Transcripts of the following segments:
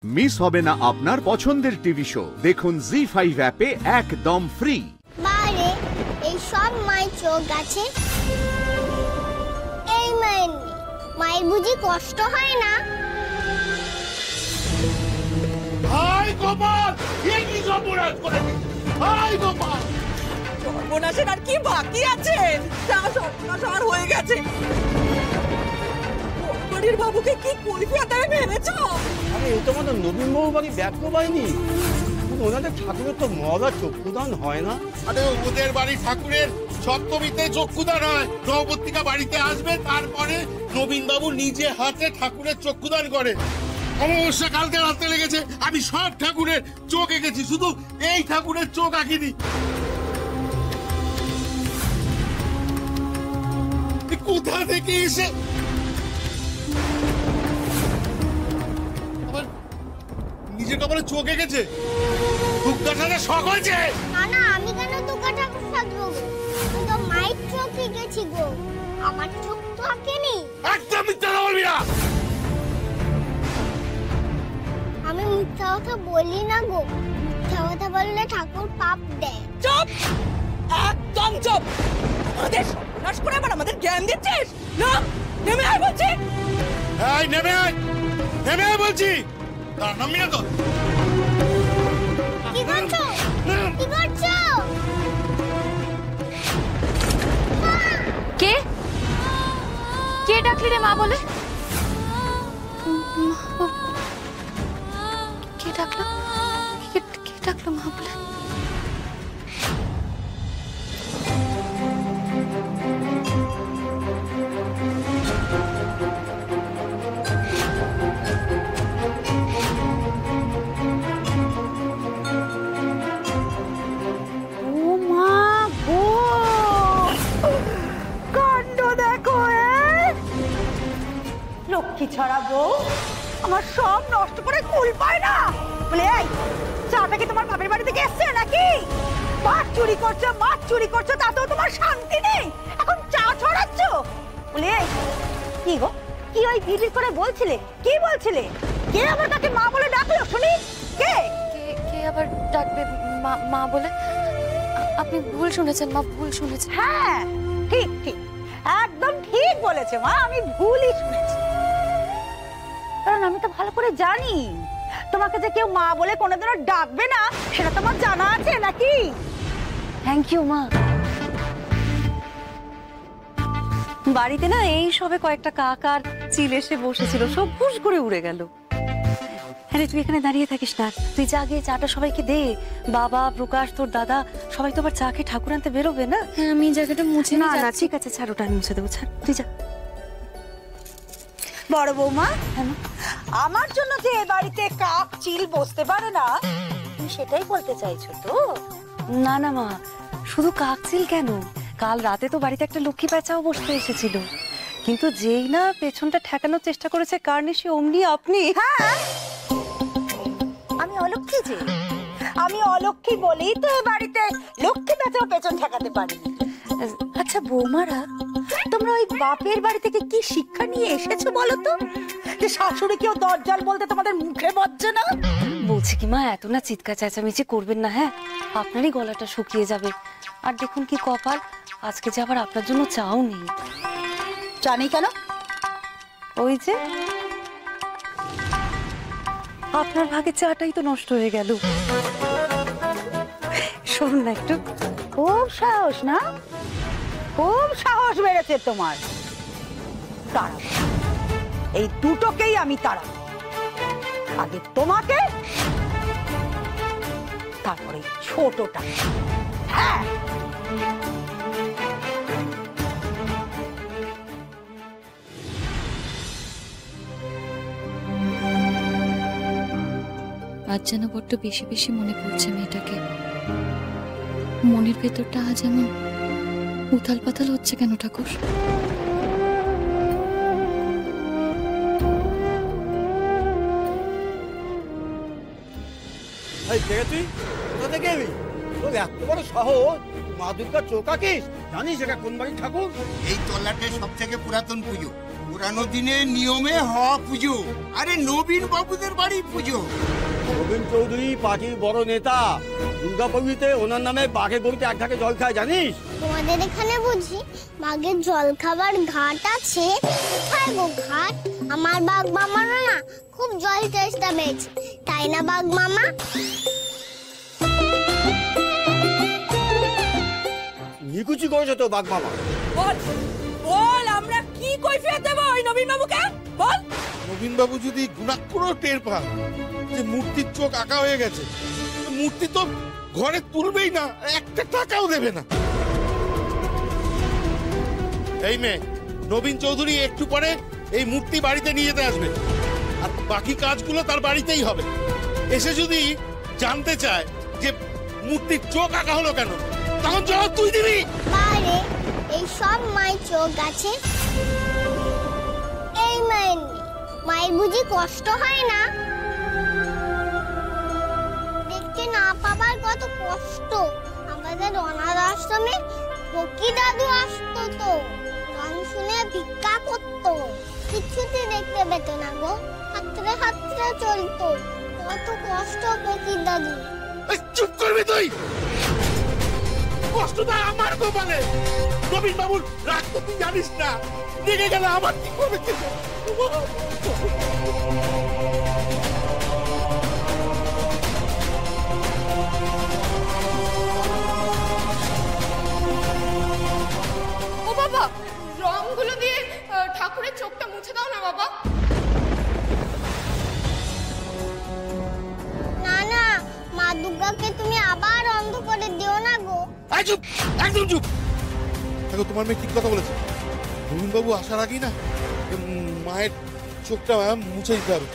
Miss হবে না আপনার পছন্দের টিভি শো। দেখুন জি5 অ্যাপে একদম ফ্রি। বারে এই সব মায়ের চোখ আছে, এই মায়ের নেই। মায়ের বুঝি কষ্ট হয় না? হাই গোপাল, এই কি সর্বনাশ করেছিস? হাই গোপাল, সর্বনাশের আর কি বাকি আছে? যা সর্বনাশ আর হয়ে গেছে। বাড়ির বাবুকে কি কৈফিয়ত দেবে ভেবেছো? আরে এই তো আমাদের নবীন বাবু বাড়ি ব্যর্থ পাইনি। ওনাদের ঠাকুরের তো মহা চক্ষুদান হয় না। আরে ওদের বাড়ি ঠাকুরের সপ্তমীতে চক্ষুদান হয়। নবপত্রিকা বাড়িতে আসবে, তারপরে নবীন বাবু নিজে হাতে ঠাকুরের চক্ষুদান করে। অমাবস্যা কালকে রাতে লেগেছে, আমি সব ঠাকুরের চোখ এঁকেছি, শুধু এই ঠাকুরের চোখ আঁকিনি। কোথা থেকে এসে নিজের কপালে চোখ এঁকেছে? দুগ্গা সাথে শখ হয়েছে। না না, আমি কেন দুর্গা ঠাকুর সাজবো গো? আমি তো মায়ের চোখ এঁকেছি গো, আমার চোখ তো আঁকেনি। একদম মিথ্যা বলবি না। আমি মিথ্যা কথা বলি না গো, মিথ্যা কথা বললে ঠাকুর পাপ দেয়। চুপ, একদম চুপ। আমাদের সর্বনাশ করে আবার আমাদের জ্ঞান দিচ্ছিস? না, নেমে আয় বলছি। এই নেমে আয়, নেমে আয় বলছি। তার নামবি না তো। কি করছো? কি করছো? কে কে ডাকলি রে মা বলে? কে ডাকলো? কে ডাকলো মা বলে? লক্ষ্মী ছড়া বউ আমার সব নষ্ট করে কুল পায় না বলে। এই চাটা কি তোমার বাপের বাড়ি থেকে এসছে নাকি? মাছ চুরি করছো, তাতেও তোমার শান্তি নেই। এখন চা ছড়াচ্ছ বলে। কি গো, কি ওই ভিড় করে বলছিলে? কি বলছিলে? কে আবার তাকে মা বলে ডাকলো শুনি? কে কে আবার ডাকবে মা বলে? আপনি ভুল শুনেছেন মা, ভুল শুনেছেন। হ্যাঁ ঠিক ঠিক, একদম ঠিক বলেছে মা, আমি ভুলই শুনেছি। কারণ আমি তো ভালো করে জানি তোমাকে যে কেউ মা বলে কোনোদিনও ডাকবে না, সেটা তোমার জানা আছে নাকি? থ্যাংক ইউ মা। বাড়িতে না এই সবে কয়েকটা কাক আর চিল এসে বসেছিল, সব ফুস করে উড়ে গেল। হ্যাঁ তুই এখানে দাঁড়িয়ে থাকিস না, তুই যা গিয়ে চাটা সবাইকে দে। বাবা, প্রকাশ, তোর দাদা সবাই তো আবার চা খেয়ে ঠাকুর আনতে বেরোবে না? হ্যাঁ আমি জায়গাটা মুছে না। না ঠিক আছে, ছাড়, ওটা আমি মুছে দেবো, ছাড় তুই যা। বড় বৌমা, আমার জন্য যে এ বাড়িতে কাক চিল বসতে পারে না, তুমি সেটাই বলতে চাইছো তো? না না মা, শুধু কাক চিল কেন, কাল রাতে তো বাড়িতে একটা লক্ষ্মী প্যাঁচাও বসতে এসেছিল, কিন্তু যেই না পেছনটা ঠেকানোর চেষ্টা করেছে কার্নিশি, অমনি আপনি। হ্যাঁ আমি অলক্ষী যে, আমি অলক্ষী বলেই তো এ বাড়িতে লক্ষ্মী প্যাঁচাও পেছন ঠেকাতে পারি। আচ্ছা বৌমারা, তোমরা ওই বাপের বাড়ি থেকে কি শিক্ষা নিয়ে এসেছো বলো তো, যে শাশুড়ি কেউ দরজাল বলতে তোমাদের মুখে বাজছে না? বলছি কি মা, এত না চিৎকার চেঁচামেচি করবেন না, হ্যাঁ আপনারই গলাটা শুকিয়ে যাবে। আর দেখুন কি কপাল, আজকে যে আবার আপনার জন্য চাও নেই। জানি কেন? ওই যে আপনার ভাগে চাটাই তো নষ্ট হয়ে গেল। শুনুন না একটু। খুব সাহস না, খুব সাহস বেড়েছে তোমার। তারা এই দুটোকেই আমি তারা, আগে তোমাকে, তারপরে ছোটটা। হ্যাঁ আজ যেন বড্ড বেশি বেশি মনে পড়ছে মেয়েটাকে। মনের ভেতরটা আজ এমন উথাল পাতাল হচ্ছে কেন ঠাকুর? তুই কোথা থেকে এলি? তোর এত বড় সাহস, মা দুর্গার চোখ আঁকিস? জানিস এটা কোন বাড়ির ঠাকুর? এই তল্লাটের সব থেকে পুরাতন পুজো, পুরানো দিনের নিয়মে হওয়া পুজো, আরে নবীন বাবুদের বাড়ি পুজো। রবীন চৌধুরী পার্টির বড় নেতা, দুর্গাপুজোতে ওনার নামে বাঘে গরুতে এক ঢাকে জল খায় জানিস? তোমাদের এখানে বুঝি বাঘের জল খাবার ঘাট আছে? কোথায় গো ঘাট? আমার বাঘ মামারও না খুব জল তেষ্টা পেয়েছে, তাই না বাঘ মামা? নিকুচি করেছে তো বাঘ মামা। বল বল, আমরা কি কৈফিয়ত দেব ওই নবীন বাবুকে? বল। নবীন বাবু যদি গুণাক্ষরও টের পান যে মূর্তির চোখ আঁকা হয়ে গেছে, মূর্তি তো ঘরে তুলবেই না, একটা টাকাও দেবে না। এই মেয়ে, নবীন চৌধুরী একটু পরে এই মূর্তি বাড়িতে নিয়ে যেতে আসবে, আর বাকি কাজগুলো তার বাড়িতেই হবে। এসে যদি জানতে চায় যে মূর্তির চোখ আঁকা হলো কেন, তখন জবাব তুই দিবি। বারে এই সব মায়ের চোখ আছে, এই মায়ের নেই। মায়ের বুঝি কষ্ট হয় না? দেখতে না পাবার কত কষ্ট। আমাদের অনাথ আশ্রমে ফকির দাদু আসতো তো, গান শুনে ভিক্ষা করতো, কিছুতে দেখতে পেত না গো, হাতরে হাতরে চলতো। কত কষ্ট ফকির দাদু। এই চুপ করবি তুই? কষ্টটা আমার গোপালে। নবীন বাবুর রাগ তো তুই জানিস না, রেগে গেলে আমার কি করবে? ও বাবা, রংগুলো দিয়ে ঠাকুরের চোখটা মুছে দাও না বাবা। না না, মা দুর্গাকে তুমি আবার অন্ধ করে দিও না গো। এই চুপ, একদম চুপ। দেখো, তোমার মেয়ে ঠিক কথা বলেছে। নবীন বাবু আসার আগেই না মায়ের চোখটা মুছে দিতে হবে।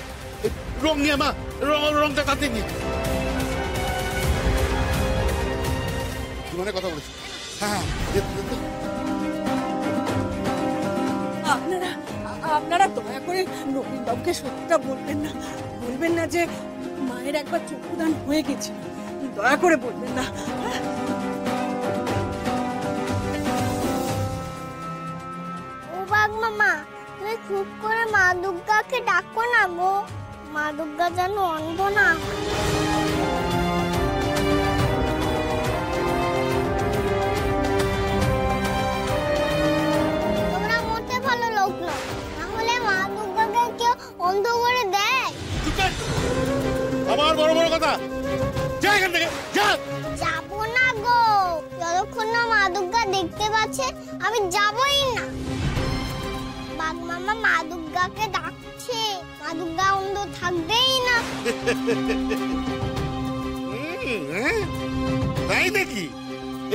রং নিয়ে মা, রংটা তাতে নিয়ে কথা বলেছে। হ্যাঁ, আপনারা আপনারা দয়া করে নবীন বাবুকে সত্যিটা বলবেন না, বলবেন না যে মায়ের একবার চক্ষুদান হয়ে গেছিল, দয়া করে বলবেন না। ও বাঘ মামা, তুমি চুপ করে মা দুর্গাকে ডাকো না গো, মা দুর্গা যেন অন্ধ না হয়। তোমরা মোটে ভালো লোক নও, না হলে মা দুর্গাকে কেউ অন্ধ করে দেয়? আমার বড় বড় কথা, যা এখান থেকে, যা। যাবো না গো, যতক্ষণ না মা দুর্গা দেখতে পাচ্ছে আমি যাবই না। বাঘ মামা মা দুর্গাকে ডাকছে, মা দুর্গা অন্ধ থাকবেই না। তাই নাকি?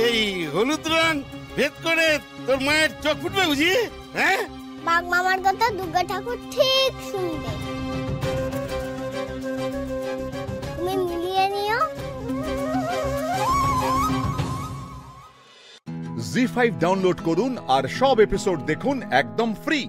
এই হলুদ রং ভেদ করে তোর মায়ের চোখ ফুটবে বুঝি? হ্যাঁ, বাঘ মামার কথা দুর্গা ঠাকুর ঠিক শুনবে, তুমি মিলিয়ে নিও। জি5 ডাউনলোড করুন আর সব এপিসোড দেখুন একদম ফ্রি।